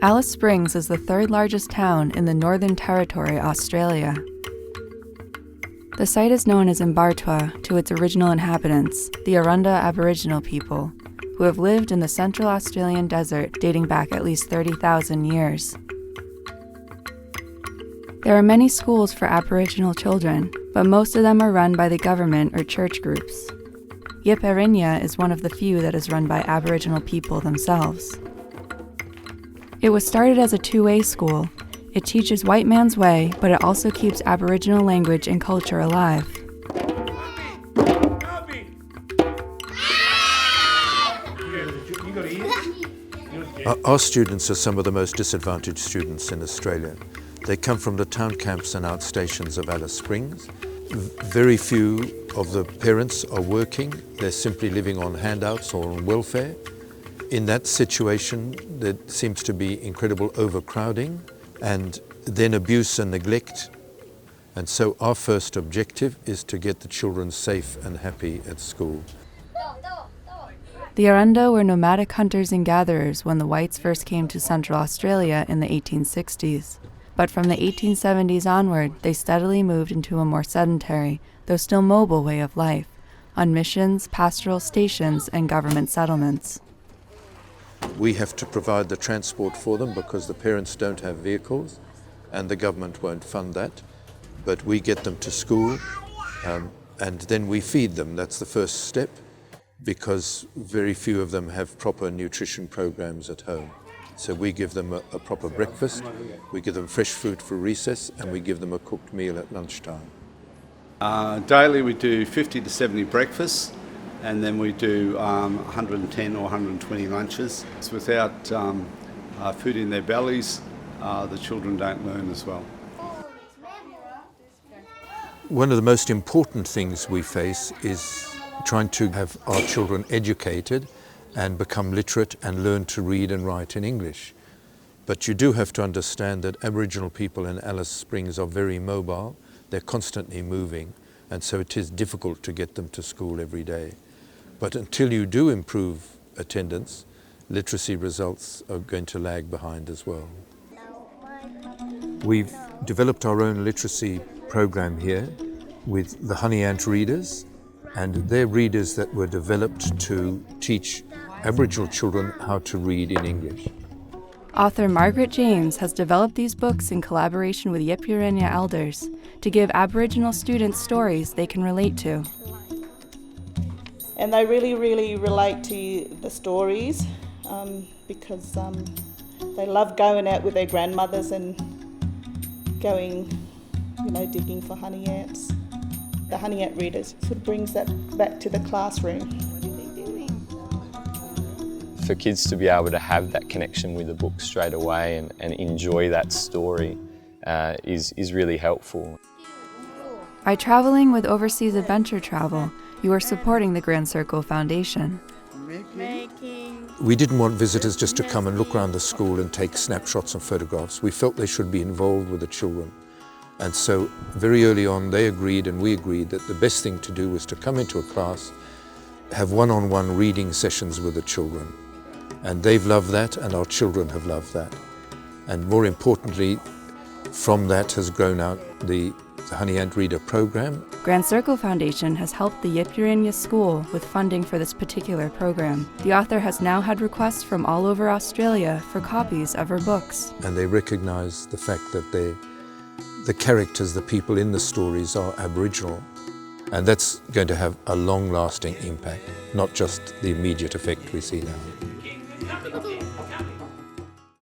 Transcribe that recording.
Alice Springs is the third largest town in the Northern Territory, Australia. The site is known as Mbartwa to its original inhabitants, the Arunda Aboriginal people, who have lived in the Central Australian desert dating back at least 30,000 years. There are many schools for Aboriginal children, but most of them are run by the government or church groups. Yipirinya is one of the few that is run by Aboriginal people themselves. It was started as a two-way school. It teaches white man's way, but it also keeps Aboriginal language and culture alive. Our students are some of the most disadvantaged students in Australia. They come from the town camps and outstations of Alice Springs. Very few of the parents are working. They're simply living on handouts or on welfare. In that situation, there seems to be incredible overcrowding and then abuse and neglect. And so our first objective is to get the children safe and happy at school. The Arunda were nomadic hunters and gatherers when the whites first came to Central Australia in the 1860s. But from the 1870s onward, they steadily moved into a more sedentary, though still mobile way of life, on missions, pastoral stations, and government settlements. We have to provide the transport for them because the parents don't have vehicles and the government won't fund that. But we get them to school and then we feed them. That's the first step because very few of them have proper nutrition programs at home. So we give them a proper breakfast, we give them fresh fruit for recess, and we give them a cooked meal at lunchtime. Daily we do 50 to 70 breakfasts, and then we do 110 or 120 lunches. So without food in their bellies, the children don't learn as well. One of the most important things we face is trying to have our children educated and become literate and learn to read and write in English. But you do have to understand that Aboriginal people in Alice Springs are very mobile, they're constantly moving, and so it is difficult to get them to school every day. But until you do improve attendance, literacy results are going to lag behind as well. We've developed our own literacy program here with the honey ant readers, and they're readers that were developed to teach Aboriginal children how to read in English. Author Margaret James has developed these books in collaboration with Yipirinya elders to give Aboriginal students stories they can relate to. And they really relate to the stories because they love going out with their grandmothers and going, digging for honey ants. The honey ant readers sort of brings that back to the classroom. For kids to be able to have that connection with the book straight away and enjoy that story is really helpful. By traveling with Overseas Adventure Travel, you are supporting the Grand Circle Foundation. We didn't want visitors just to come and look around the school and take snapshots and photographs. We felt they should be involved with the children. And so very early on they agreed and we agreed that the best thing to do was to come into a class, have one-on-one reading sessions with the children. And they've loved that and our children have loved that. And more importantly, from that has grown out the Honey Ant Reader program. Grand Circle Foundation has helped the Yipirinya School with funding for this particular program. The author has now had requests from all over Australia for copies of her books. And they recognise the fact that the characters, the people in the stories are Aboriginal. And that's going to have a long-lasting impact, not just the immediate effect we see now.